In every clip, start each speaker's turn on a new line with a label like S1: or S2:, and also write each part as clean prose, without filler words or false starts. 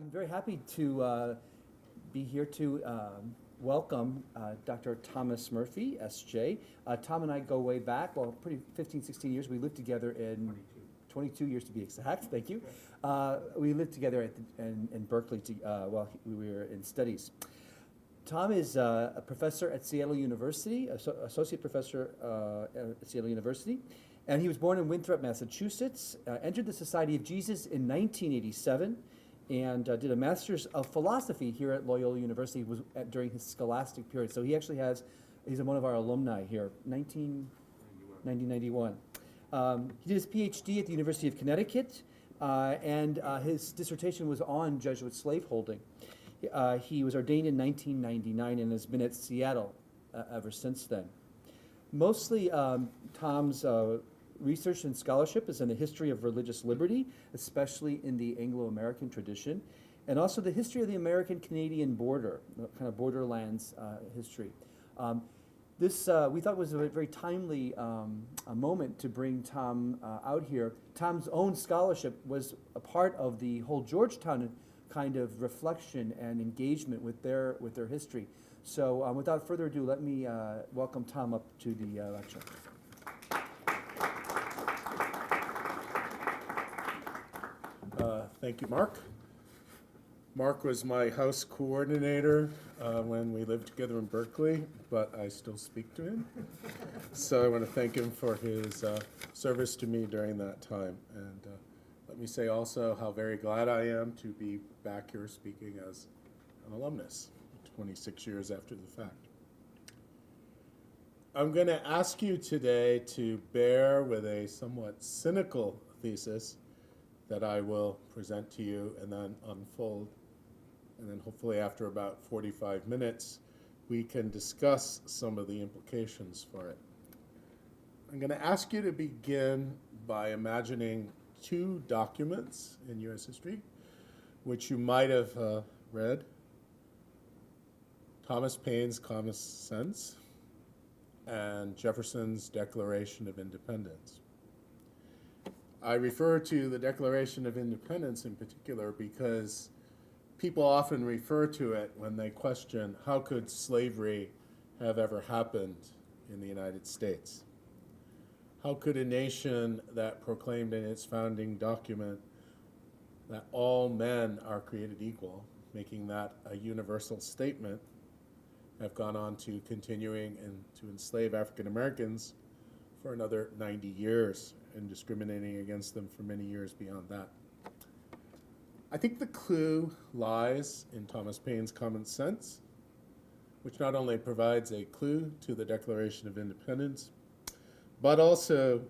S1: I'm very happy to be here to welcome Dr. Thomas Murphy, S.J. Tom and I go way back, well, pretty 15, 16 years. We lived together in 22 years to be exact, thank you. We lived together in Berkeley while we were in studies. Tom is a professor at Seattle University, associate professor at Seattle University. And he was born in Winthrop, Massachusetts, entered the Society of Jesus in 1987, and did a Master's of Philosophy here at Loyola University during his scholastic period. So he actually he's one of our alumni here, 1991. He did his PhD at the University of Connecticut, and his dissertation was on Jesuit slaveholding. He was ordained in 1999 and has been at Seattle ever since then. Mostly, Tom's research and scholarship is in the history of religious liberty, especially in the Anglo-American tradition, and also the history of the American-Canadian border, kind of borderlands history. This we thought was a very timely a moment to bring Tom out here. Tom's own scholarship was a part of the whole Georgetown kind of reflection and engagement with their history. So without further ado, let me welcome Tom up to the lecture.
S2: Thank you, Mark. Mark was my house coordinator when we lived together in Berkeley, but I still speak to him. So I want to thank him for his service to me during that time. And let me say also how very glad I am to be back here speaking as an alumnus, 26 years after the fact. I'm going to ask you today to bear with a somewhat cynical thesis that I will present to you and then unfold. And then hopefully after about 45 minutes, we can discuss some of the implications for it. I'm going to ask you to begin by imagining two documents in U.S. history, which you might have read. Thomas Paine's Common Sense and Jefferson's Declaration of Independence. I refer to the Declaration of Independence in particular because people often refer to it when they question how could slavery have ever happened in the United States? How could a nation that proclaimed in its founding document that all men are created equal, making that a universal statement, have gone on to continuing and to enslave African Americans for another 90 years and discriminating against them for many years beyond that? I think the clue lies in Thomas Paine's Common Sense, which not only provides a clue to the Declaration of Independence, but also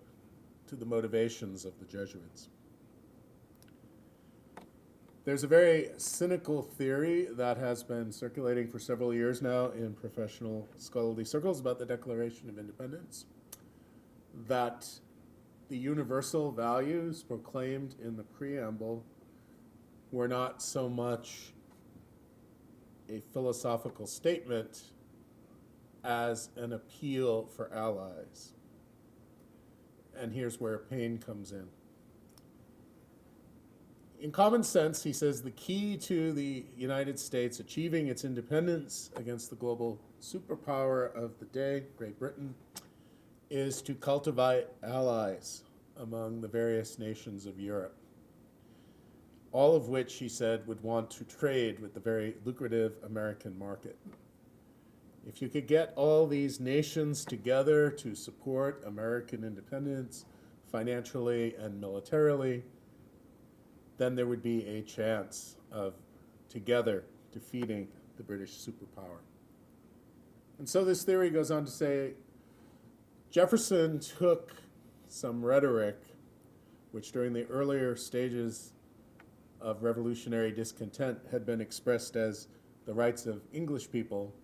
S2: to the motivations of the Jesuits. There's a very cynical theory that has been circulating for several years now in professional scholarly circles about the Declaration of Independence, that the universal values proclaimed in the preamble were not so much a philosophical statement as an appeal for allies. And here's where Paine comes in. In Common Sense, he says the key to the United States achieving its independence against the global superpower of the day, Great Britain, is to cultivate allies among the various nations of Europe, all of which, he said, would want to trade with the very lucrative American market. If you could get all these nations together to support American independence financially and militarily, then there would be a chance of together defeating the British superpower. And so this theory goes on to say, Jefferson took some rhetoric, which during the earlier stages of revolutionary discontent had been expressed as the rights of English people,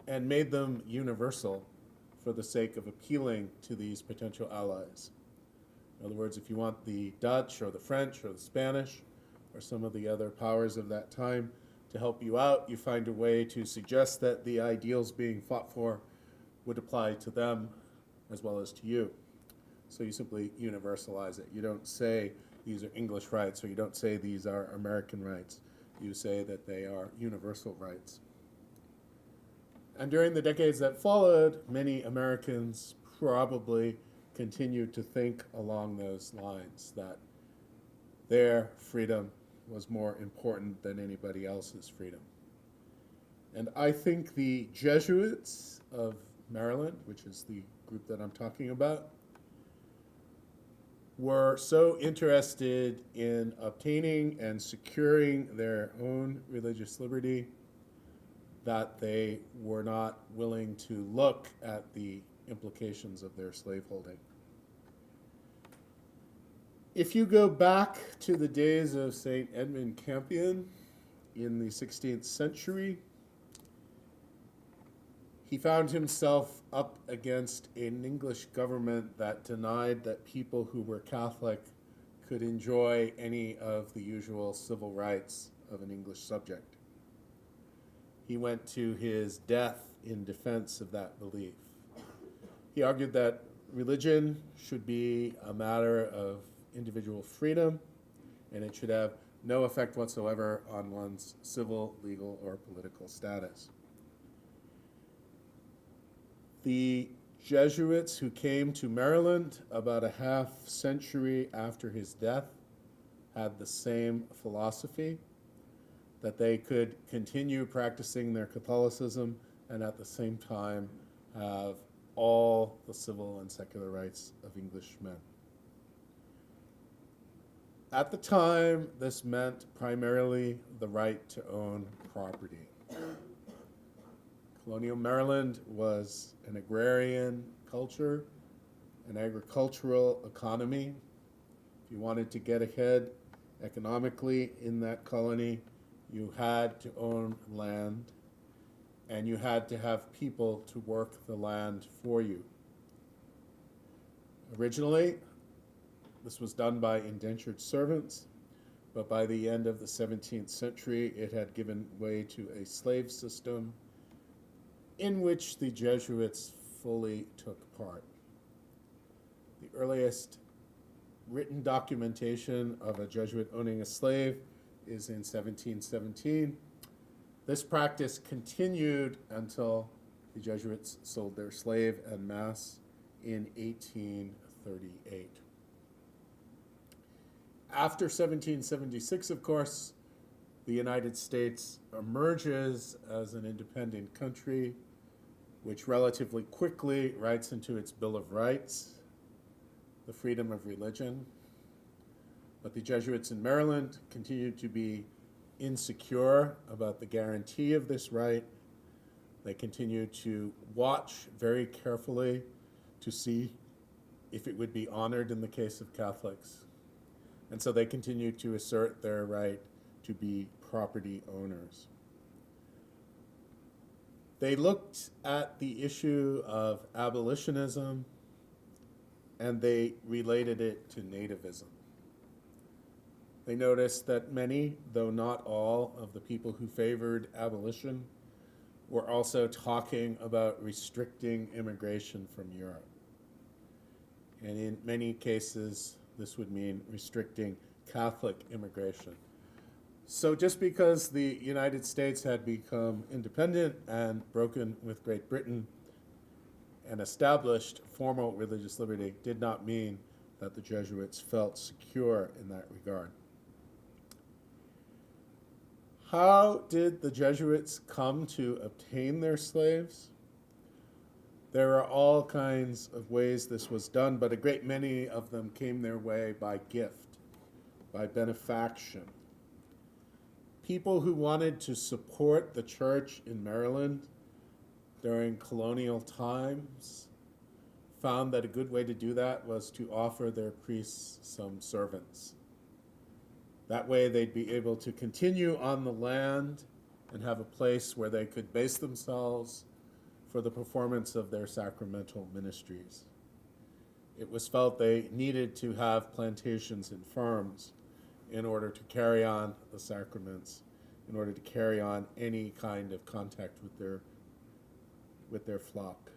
S2: and made them universal for the sake of appealing to these potential allies. In other words, if you want the Dutch or the French or the Spanish or some of the other powers of that time to help you out, you find a way to suggest that the ideals being fought for would apply to them as well as to you. So you simply universalize it. You don't say these are English rights, so you don't say these are American rights. You say that they are universal rights. And during the decades that followed, many Americans probably continued to think along those lines, that their freedom was more important than anybody else's freedom. And I think the Jesuits of Maryland, which is the group that I'm talking about, were so interested in obtaining and securing their own religious liberty that they were not willing to look at the implications of their slaveholding. If you go back to the days of St. Edmund Campion in the 16th century, he found himself up against an English government that denied that people who were Catholic could enjoy any of the usual civil rights of an English subject. He went to his death in defense of that belief. He argued that religion should be a matter of individual freedom, and it should have no effect whatsoever on one's civil, legal, or political status. The Jesuits who came to Maryland about a half century after his death had the same philosophy, that they could continue practicing their Catholicism and at the same time have all the civil and secular rights of Englishmen. At the time, this meant primarily the right to own property. Colonial Maryland was an agrarian culture, an agricultural economy. If you wanted to get ahead economically in that colony, you had to own land, and you had to have people to work the land for you. Originally, this was done by indentured servants, but by the end of the 17th century, it had given way to a slave system in which the Jesuits fully took part. The earliest written documentation of a Jesuit owning a slave is in 1717. This practice continued until the Jesuits sold their slave en masse in 1838. After 1776, of course, the United States emerges as an independent country, which relatively quickly writes into its Bill of Rights the freedom of religion. But the Jesuits in Maryland continued to be insecure about the guarantee of this right. They continued to watch very carefully to see if it would be honored in the case of Catholics. And so they continued to assert their right to be property owners. They looked at the issue of abolitionism and they related it to nativism. They noticed that many, though not all, of the people who favored abolition were also talking about restricting immigration from Europe. And in many cases, this would mean restricting Catholic immigration. So just because the United States had become independent and broken with Great Britain and established formal religious liberty did not mean that the Jesuits felt secure in that regard. How did the Jesuits come to obtain their slaves? There are all kinds of ways this was done, but a great many of them came their way by gift, by benefaction. People who wanted to support the church in Maryland during colonial times found that a good way to do that was to offer their priests some servants. That way they'd be able to continue on the land and have a place where they could base themselves for the performance of their sacramental ministries. It was felt they needed to have plantations and farms in order to carry on the sacraments, in order to carry on any kind of contact with their flock.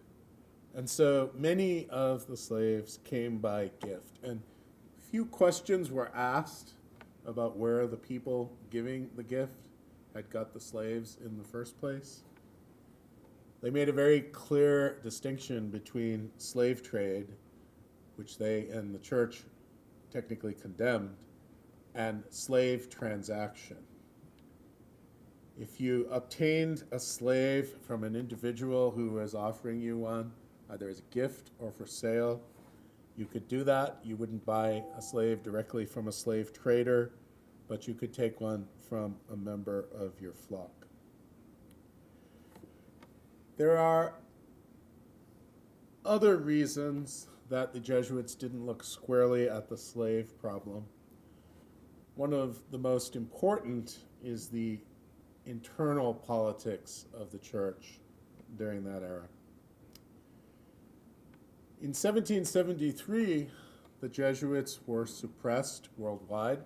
S2: And so many of the slaves came by gift, and Few questions were asked about where the people giving the gift had got the slaves in the first place. They made a very clear distinction between slave trade, which they and the church technically condemned, and slave transaction. If you obtained a slave from an individual who was offering you one, either as a gift or for sale, you could do that. You wouldn't buy a slave directly from a slave trader, but you could take one from a member of your flock. There are other reasons that the Jesuits didn't look squarely at the slave problem. One of the most important is the internal politics of the church during that era. In 1773, the Jesuits were suppressed worldwide.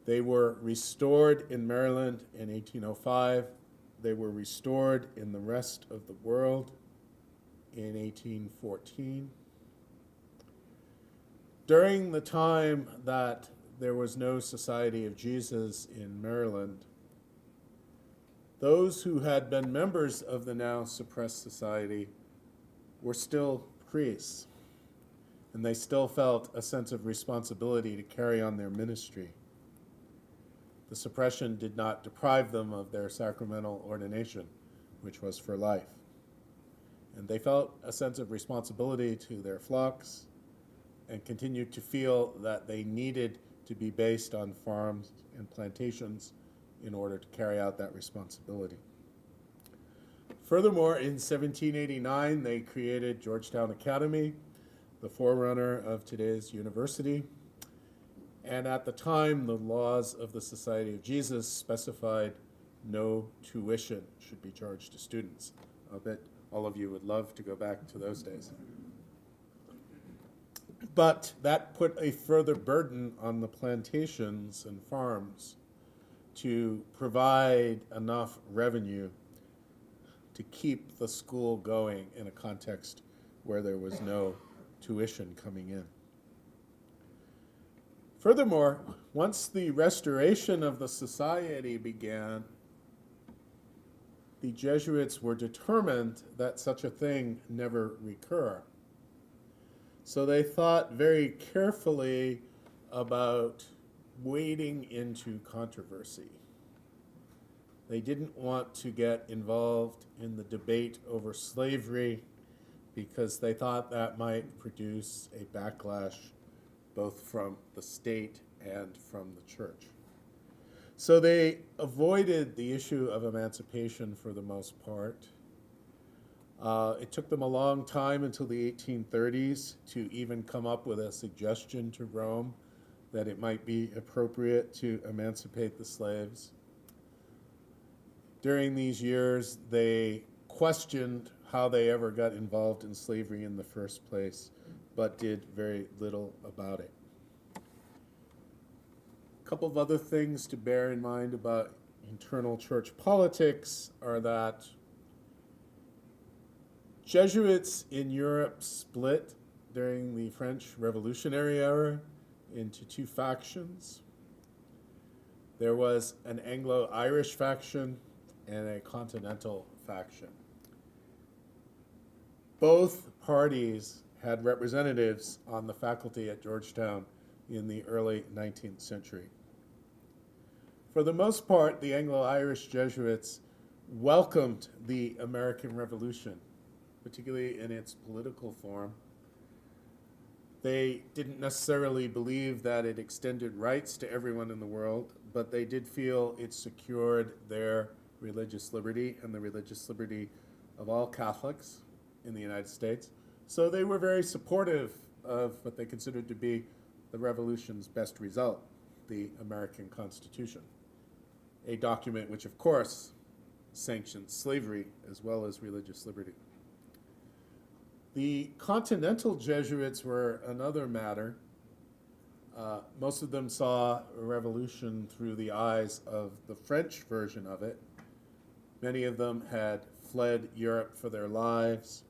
S2: They were restored in Maryland in 1805. They were restored in the rest of the world in 1814. During the time that there was no Society of Jesus in Maryland, those who had been members of the now suppressed society were still priests, and they still felt a sense of responsibility to carry on their ministry. The suppression did not deprive them of their sacramental ordination, which was for life. And they felt a sense of responsibility to their flocks and continued to feel that they needed to be based on farms and plantations in order to carry out that responsibility. Furthermore, in 1789, they created Georgetown Academy, the forerunner of today's university. And at the time, the laws of the Society of Jesus specified no tuition should be charged to students. I bet all of you would love to go back to those days. But that put a further burden on the plantations and farms to provide enough revenue to keep the school going in a context where there was no tuition coming in. Furthermore, once the restoration of the society began, the Jesuits were determined that such a thing never recur. So they thought very carefully about wading into controversy. They didn't want to get involved in the debate over slavery because they thought that might produce a backlash both from the state and from the church. So they avoided the issue of emancipation for the most part. It took them a long time until the 1830s to even come up with a suggestion to Rome that it might be appropriate to emancipate the slaves. During these years, they questioned how they ever got involved in slavery in the first place, but did very little about it. A couple of other things to bear in mind about internal church politics are that Jesuits in Europe split during the French Revolutionary era into two factions. There was an Anglo-Irish faction and a Continental faction. Both parties had representatives on the faculty at Georgetown in the early 19th century. For the most part, the Anglo-Irish Jesuits welcomed the American Revolution, particularly in its political form. They didn't necessarily believe that it extended rights to everyone in the world, but they did feel it secured their religious liberty and the religious liberty of all Catholics in the United States. So they were very supportive of what they considered to be the revolution's best result, the American Constitution, a document which, of course, sanctioned slavery as well as religious liberty. The Continental Jesuits were another matter. Most of them saw a revolution through the eyes of the French version of it. Many of them had fled Europe for their lives,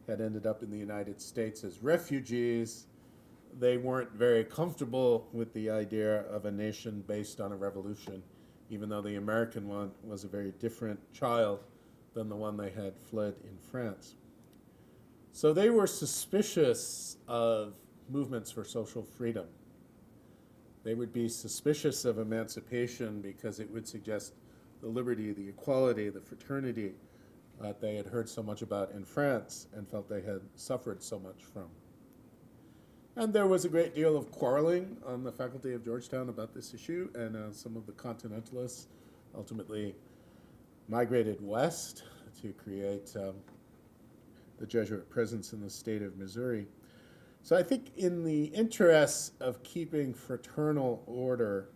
S2: had ended up in the United States as refugees, they weren't very comfortable with the idea of a nation based on a revolution, even though the American one was a very different child than the one they had fled in France. So they were suspicious of movements for social freedom. They would be suspicious of emancipation because it would suggest the liberty, the equality, the fraternity that they had heard so much about in France and felt they had suffered so much from. And there was a great deal of quarreling on the faculty of Georgetown about this issue, and some of the Continentalists ultimately migrated west to create the Jesuit presence in the state of Missouri. So I think in the interests of keeping fraternal order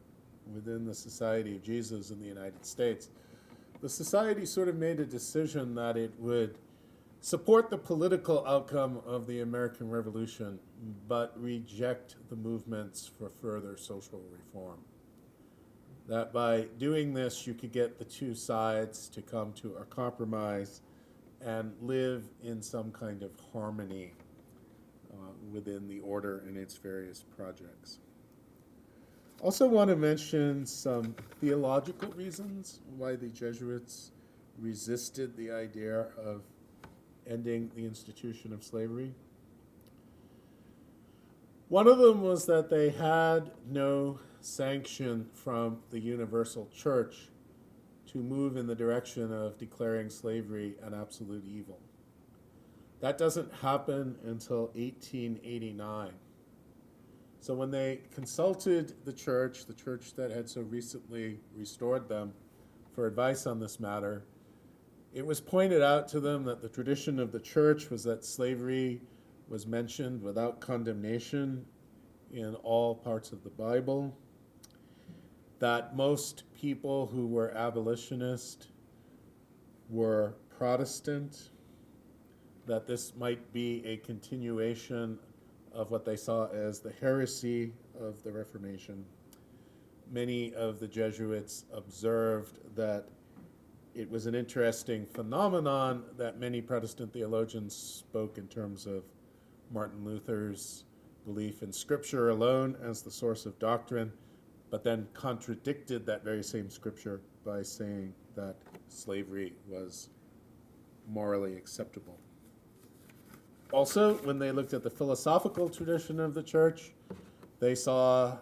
S2: within the Society of Jesus in the United States, the society sort of made a decision that it would support the political outcome of the American Revolution, but reject the movements for further social reform. That by doing this, you could get the two sides to come to a compromise and live in some kind of harmony within the order and its various projects. Also want to mention some theological reasons why the Jesuits resisted the idea of ending the institution of slavery. One of them was that they had no sanction from the universal church to move in the direction of declaring slavery an absolute evil. That doesn't happen until 1889. So when they consulted the church that had so recently restored them, for advice on this matter, it was pointed out to them that the tradition of the church was that slavery was mentioned without condemnation in all parts of the Bible, that most people who were abolitionist were Protestant, that this might be a continuation of what they saw as the heresy of the Reformation. Many of the Jesuits observed that it was an interesting phenomenon that many Protestant theologians spoke in terms of Martin Luther's belief in Scripture alone as the source of doctrine, but then contradicted that very same Scripture by saying that slavery was morally acceptable. Also, when they looked at the philosophical tradition of the church, they saw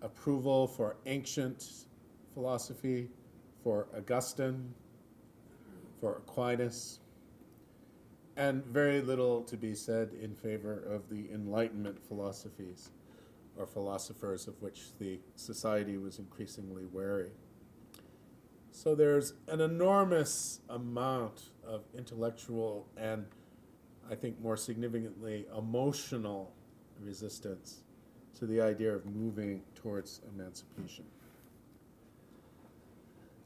S2: approval for ancient philosophy, for Augustine, for Aquinas, and very little to be said in favor of the Enlightenment philosophies, or philosophers of which the society was increasingly wary. So there's an enormous amount of intellectual and, I think more significantly, emotional resistance to the idea of moving towards emancipation.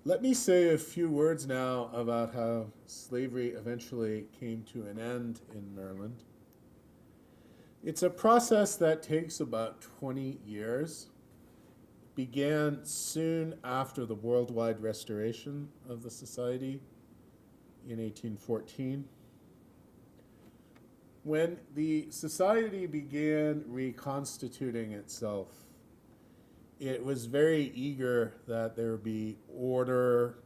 S2: Let me say a few words now about how slavery eventually came to an end in Maryland. It's a process that takes about 20 years. Began soon after the worldwide restoration of the society in 1814. When the society began reconstituting itself, it was very eager that there be order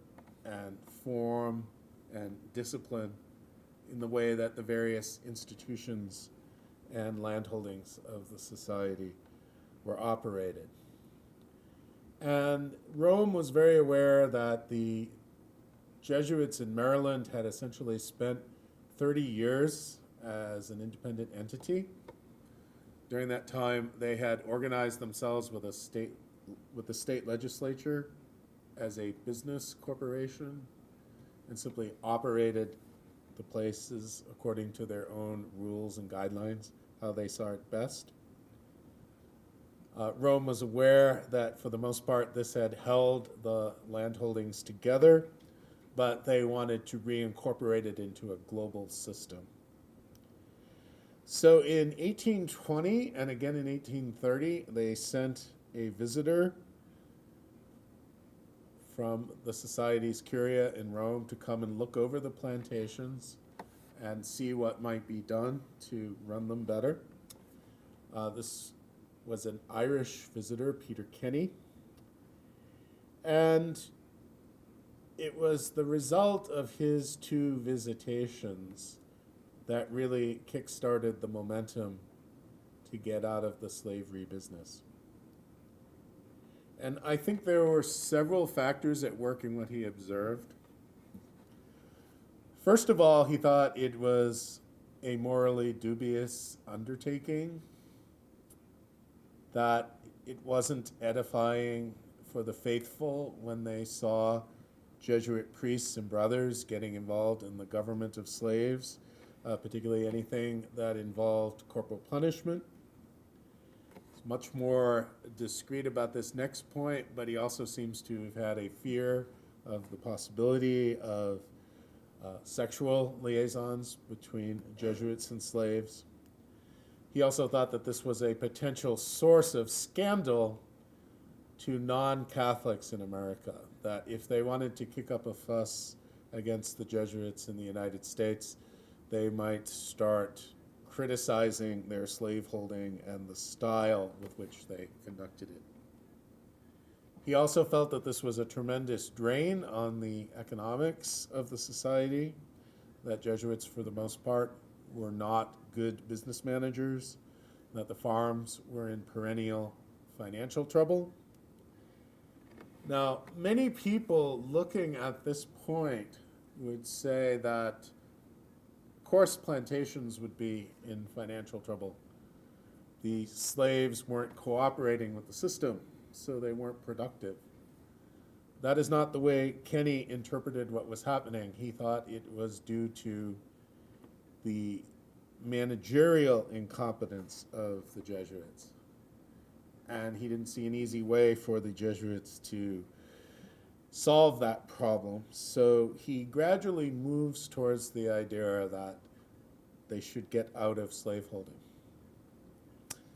S2: and form and discipline in the way that the various institutions and landholdings of the society were operated. And Rome was very aware that the Jesuits in Maryland had essentially spent 30 years as an independent entity. During that time, they had organized themselves with the state legislature as a business corporation and simply operated the places according to their own rules and guidelines, how they saw it best. Rome was aware that for the most part this had held the landholdings together, but they wanted to reincorporate it into a global system. So in 1820 and again in 1830, they sent a visitor from the Society's Curia in Rome to come and look over the plantations and see what might be done to run them better. This was an Irish visitor, Peter Kenny, and it was the result of his two visitations that really kick-started the momentum to get out of the slavery business. And I think there were several factors at work in what he observed. First of all, he thought it was a morally dubious undertaking, that it wasn't edifying for the faithful when they saw Jesuit priests and brothers getting involved in the government of slaves, particularly anything that involved corporal punishment. He's much more discreet about this next point, but he also seems to have had a fear of the possibility of sexual liaisons between Jesuits and slaves. He also thought that this was a potential source of scandal to non-Catholics in America, that if they wanted to kick up a fuss against the Jesuits in the United States, they might start criticizing their slaveholding and the style with which they conducted it. He also felt that this was a tremendous drain on the economics of the society, that Jesuits, for the most part, were not good business managers, that the farms were in perennial financial trouble. Now, many people looking at this point would say that, of course, plantations would be in financial trouble. The slaves weren't cooperating with the system, so they weren't productive. That is not the way Kenny interpreted what was happening. He thought it was due to the managerial incompetence of the Jesuits. And he didn't see an easy way for the Jesuits to solve that problem. So he gradually moves towards the idea that they should get out of slaveholding.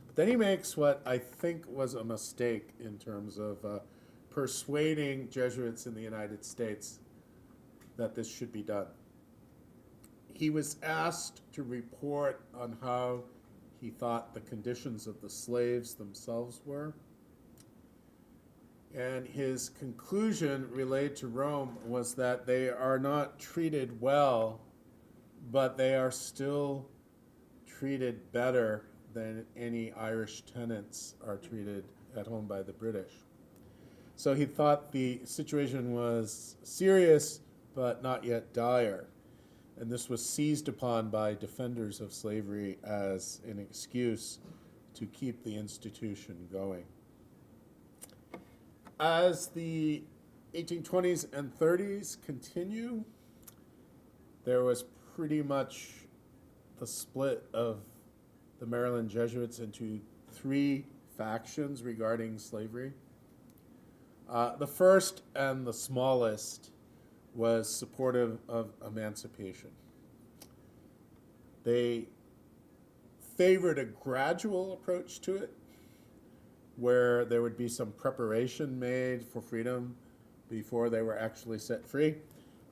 S2: But then he makes what I think was a mistake in terms of persuading Jesuits in the United States that this should be done. He was asked to report on how he thought the conditions of the slaves themselves were. And his conclusion relayed to Rome was that they are not treated well, but they are still treated better than any Irish tenants are treated at home by the British. So he thought the situation was serious, but not yet dire. And this was seized upon by defenders of slavery as an excuse to keep the institution going. As the 1820s and 30s continue, there was pretty much the split of the Maryland Jesuits into three factions regarding slavery. The first and the smallest was supportive of emancipation. They favored a gradual approach to it, where there would be some preparation made for freedom before they were actually set free.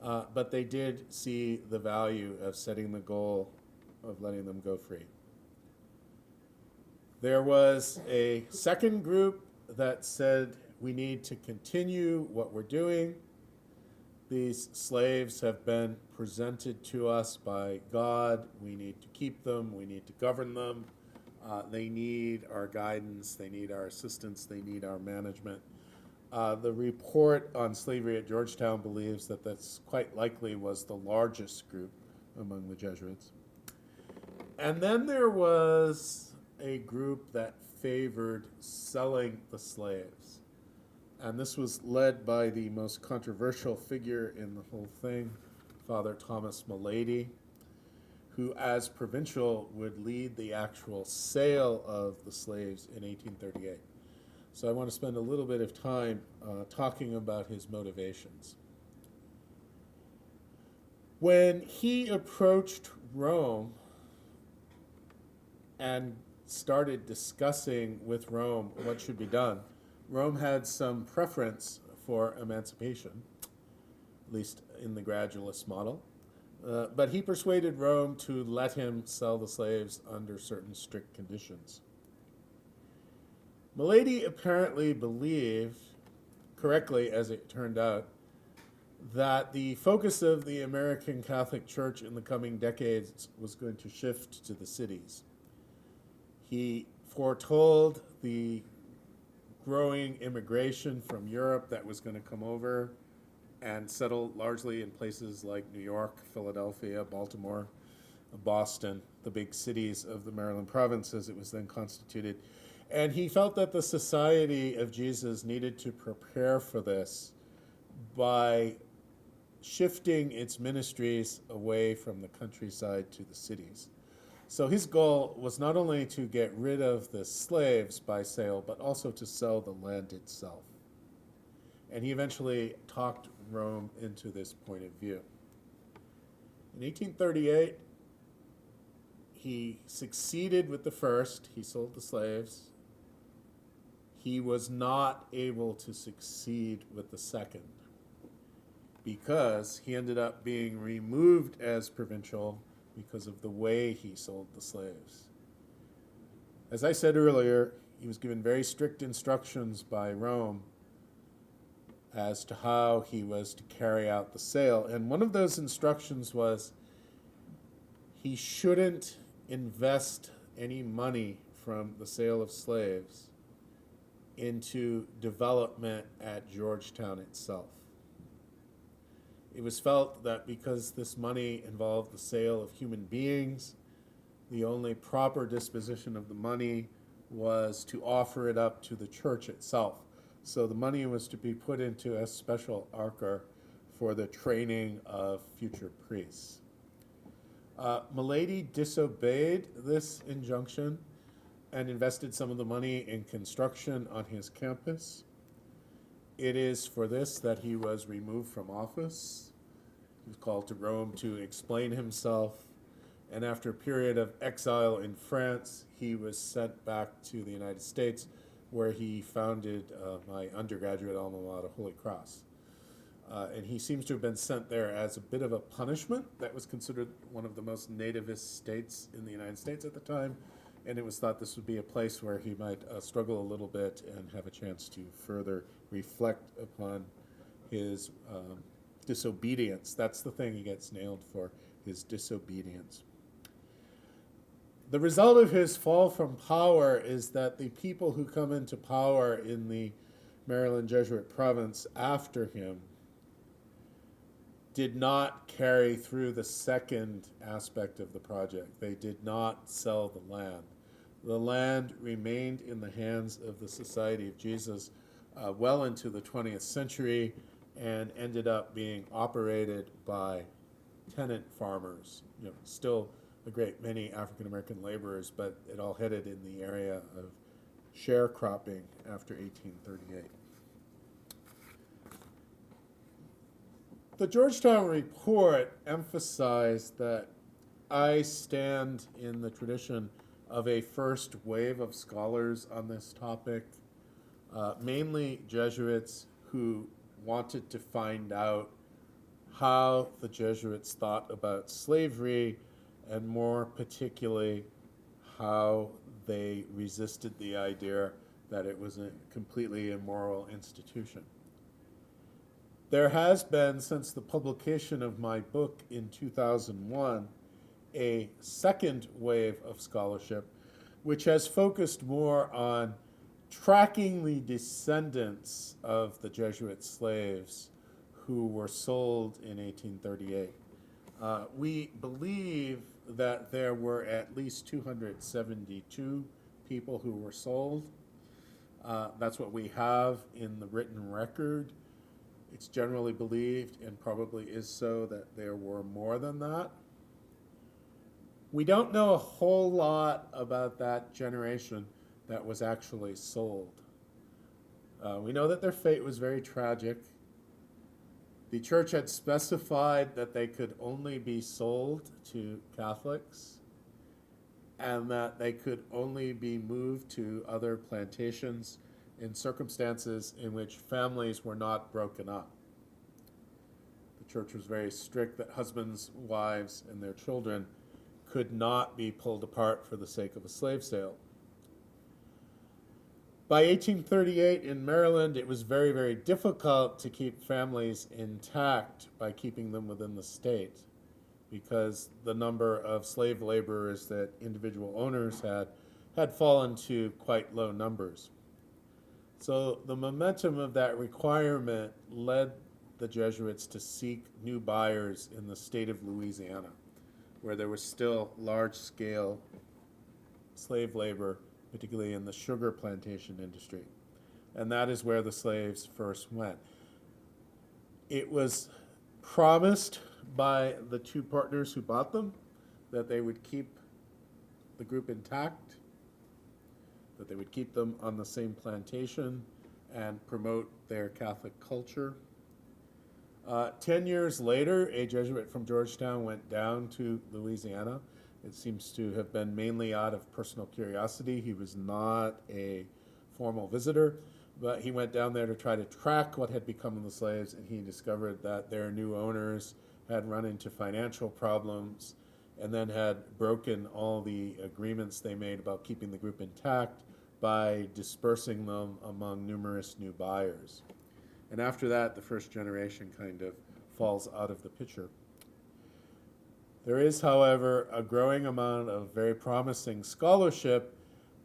S2: But they did see the value of setting the goal of letting them go free. There was a second group that said we need to continue what we're doing. These slaves have been presented to us by God. We need to keep them. We need to govern them. They need our guidance. They need our assistance. They need our management. The report on slavery at Georgetown believes that that's quite likely was the largest group among the Jesuits. And then there was a group that favored selling the slaves. And this was led by the most controversial figure in the whole thing, Father Thomas Malady, who as provincial would lead the actual sale of the slaves in 1838. So I want to spend a little bit of time talking about his motivations. When he approached Rome and started discussing with Rome what should be done, Rome had some preference for emancipation, at least in the gradualist model. But he persuaded Rome to let him sell the slaves under certain strict conditions. Milady apparently believed, correctly as it turned out, that the focus of the American Catholic Church in the coming decades was going to shift to the cities. He foretold the growing immigration from Europe that was going to come over and settle largely in places like New York, Philadelphia, Baltimore, Boston, the big cities of the Maryland province as it was then constituted. And he felt that the Society of Jesus needed to prepare for this by shifting its ministries away from the countryside to the cities. So his goal was not only to get rid of the slaves by sale, but also to sell the land itself. And he eventually talked Rome into this point of view. In 1838, he succeeded with the first. He sold the slaves. He was not able to succeed with the second because he ended up being removed as provincial because of the way he sold the slaves. As I said earlier, he was given very strict instructions by Rome as to how he was to carry out the sale. And one of those instructions was he shouldn't invest any money from the sale of slaves into development at Georgetown itself. It was felt that because this money involved the sale of human beings, the only proper disposition of the money was to offer it up to the church itself. So the money was to be put into a special arca for the training of future priests. Milady disobeyed this injunction and invested some of the money in construction on his campus. It is for this that he was removed from office. He was called to Rome to explain himself, and after a period of exile in France, he was sent back to the United States, where he founded my undergraduate alma mater, Holy Cross. And he seems to have been sent there as a bit of a punishment. That was considered one of the most nativist states in the United States at the time, and it was thought this would be a place where he might struggle a little bit and have a chance to further reflect upon his disobedience. That's the thing he gets nailed for, his disobedience. The result of his fall from power is that the people who come into power in the Maryland Jesuit province after him did not carry through the second aspect of the project. They did not sell the land. The land remained in the hands of the Society of Jesus well into the 20th century and ended up being operated by tenant farmers. Still a great many African-American laborers, but it all headed in the area of sharecropping after 1838. The Georgetown report emphasized that I stand in the tradition of a first wave of scholars on this topic, mainly Jesuits who wanted to find out how the Jesuits thought about slavery, and more particularly, how they resisted the idea that it was a completely immoral institution. There has been, since the publication of my book in 2001, a second wave of scholarship, which has focused more on tracking the descendants of the Jesuit slaves who were sold in 1838. We believe that there were at least 272 people who were sold. That's what we have in the written record. It's generally believed, and probably is so, that there were more than that. We don't know a whole lot about that generation that was actually sold. We know that their fate was very tragic. The church had specified that they could only be sold to Catholics and that they could only be moved to other plantations in circumstances in which families were not broken up. The church was very strict that husbands, wives, and their children could not be pulled apart for the sake of a slave sale. By 1838 in Maryland, it was very, very difficult to keep families intact by keeping them within the state because the number of slave laborers that individual owners had fallen to quite low numbers. So the momentum of that requirement led the Jesuits to seek new buyers in the state of Louisiana, where there was still large-scale slave labor, particularly in the sugar plantation industry. And that is where the slaves first went. It was promised by the two partners who bought them that they would keep the group intact, that they would keep them on the same plantation and promote their Catholic culture. 10 years later, a Jesuit from Georgetown went down to Louisiana. It seems to have been mainly out of personal curiosity. He was not a formal visitor, but he went down there to try to track what had become of the slaves, and he discovered that their new owners had run into financial problems and then had broken all the agreements they made about keeping the group intact by dispersing them among numerous new buyers. And after that, the first generation kind of falls out of the picture. There is, however, a growing amount of very promising scholarship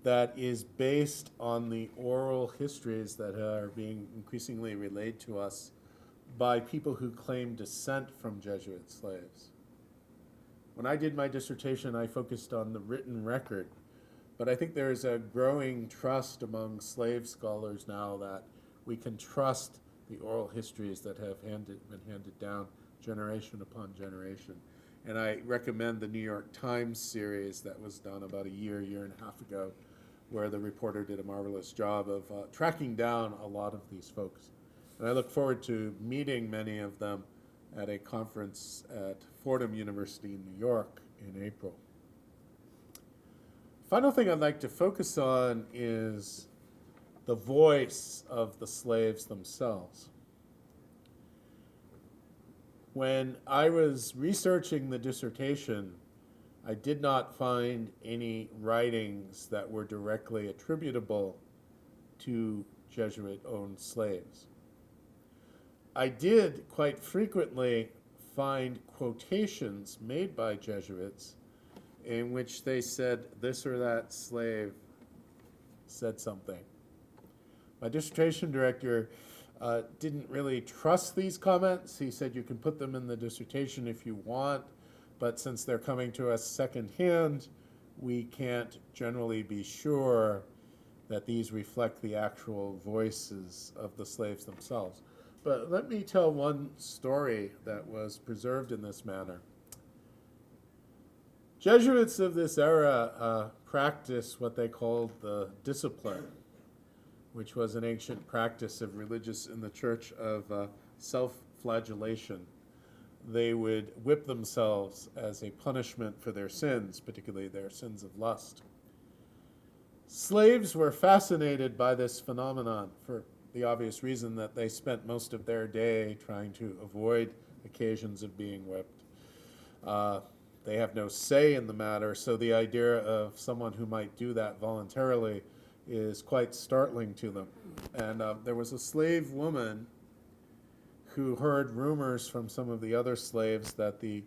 S2: that is based on the oral histories that are being increasingly relayed to us by people who claim descent from Jesuit slaves. When I did my dissertation, I focused on the written record, but I think there is a growing trust among slave scholars now that we can trust the oral histories that have been handed down generation upon generation. And I recommend the New York Times series that was done about a year and a half ago, where the reporter did a marvelous job of tracking down a lot of these folks. And I look forward to meeting many of them at a conference at Fordham University in New York in April. Final thing I'd like to focus on is the voice of the slaves themselves. When I was researching the dissertation, I did not find any writings that were directly attributable to Jesuit-owned slaves. I did quite frequently find quotations made by Jesuits in which they said this or that slave said something. My dissertation director didn't really trust these comments. He said you can put them in the dissertation if you want, but since they're coming to us secondhand, we can't generally be sure that these reflect the actual voices of the slaves themselves. But let me tell one story that was preserved in this manner. Jesuits of this era practiced what they called the discipline, which was an ancient practice of religious in the church of self-flagellation. They would whip themselves as a punishment for their sins, particularly their sins of lust. Slaves were fascinated by this phenomenon for the obvious reason that they spent most of their day trying to avoid occasions of being whipped. They have no say in the matter, so the idea of someone who might do that voluntarily is quite startling to them. And there was a slave woman who heard rumors from some of the other slaves that the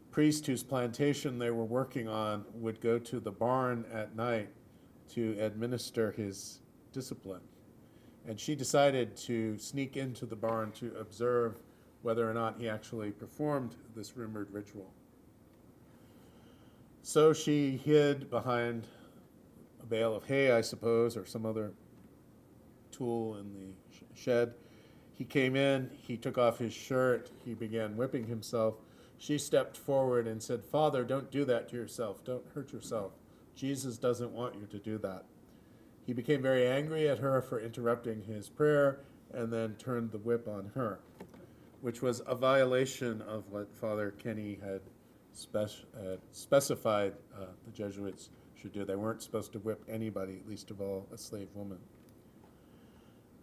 S2: priest whose plantation they were working on would go to the barn at night to administer his discipline. And she decided to sneak into the barn to observe whether or not he actually performed this rumored ritual. So she hid behind a bale of hay, I suppose, or some other tool in the shed. He came in, he took off his shirt, he began whipping himself. She stepped forward and said, "Father, don't do that to yourself. Don't hurt yourself. Jesus doesn't want you to do that." He became very angry at her for interrupting his prayer and then turned the whip on her, which was a violation of what Father Kenny had specified the Jesuits should do. They weren't supposed to whip anybody, least of all a slave woman.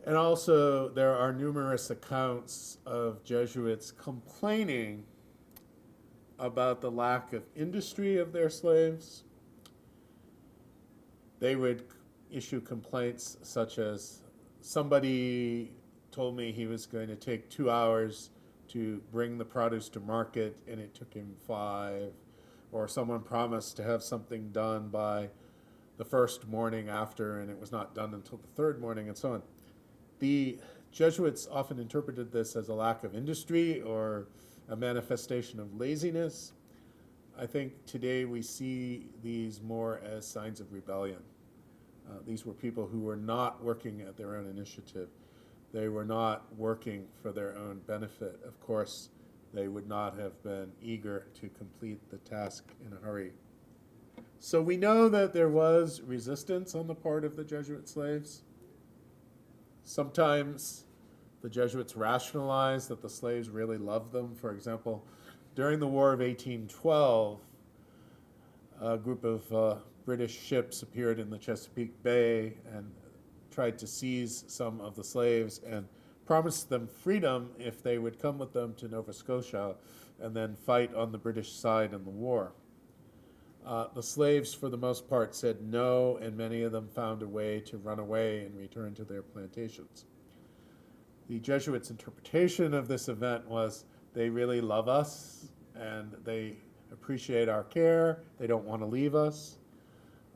S2: And also, there are numerous accounts of Jesuits complaining about the lack of industry of their slaves. They would issue complaints such as somebody told me he was going to take 2 hours to bring the produce to market and it took him 5, or someone promised to have something done by the first morning after and it was not done until the third morning, and so on. The Jesuits often interpreted this as a lack of industry or a manifestation of laziness. I think today we see these more as signs of rebellion. These were people who were not working at their own initiative. They were not working for their own benefit. Of course, they would not have been eager to complete the task in a hurry. So we know that there was resistance on the part of the Jesuit slaves. Sometimes the Jesuits rationalized that the slaves really loved them. For example, during the War of 1812, a group of British ships appeared in the Chesapeake Bay and tried to seize some of the slaves and promised them freedom if they would come with them to Nova Scotia and then fight on the British side in the war. The slaves, for the most part, said no, and many of them found a way to run away and return to their plantations. The Jesuits' interpretation of this event was they really love us and they appreciate our care. They don't want to leave us.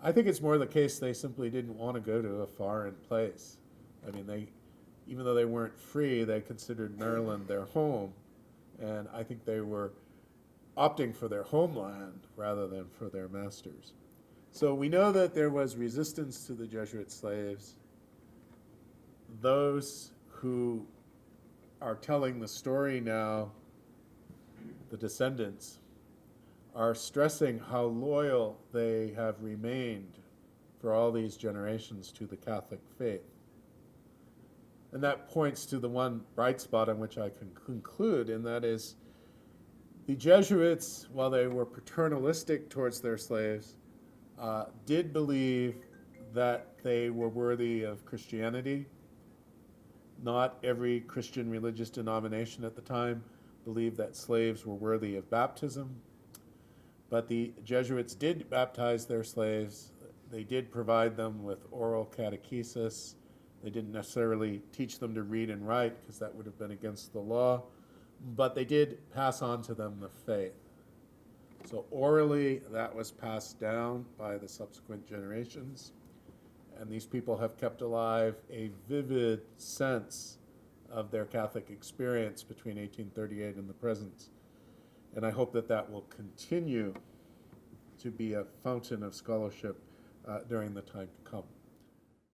S2: I think it's more the case they simply didn't want to go to a foreign place. I mean, even though they weren't free, they considered Maryland their home, and I think they were opting for their homeland rather than for their masters. So we know that there was resistance to the Jesuit slaves. Those who are telling the story now, the descendants, are stressing how loyal they have remained for all these generations to the Catholic faith. And that points to the one bright spot on which I can conclude, and that is the Jesuits, while they were paternalistic towards their slaves, did believe that they were worthy of Christianity. Not every Christian religious denomination at the time believed that slaves were worthy of baptism. But the Jesuits did baptize their slaves. They did provide them with oral catechesis. They didn't necessarily teach them to read and write because that would have been against the law. But they did pass on to them the faith. So orally, that was passed down by the subsequent generations. And these people have kept alive a vivid sense of their Catholic experience between 1838 and the present. And I hope that that will continue to be a fountain of scholarship during the time to come.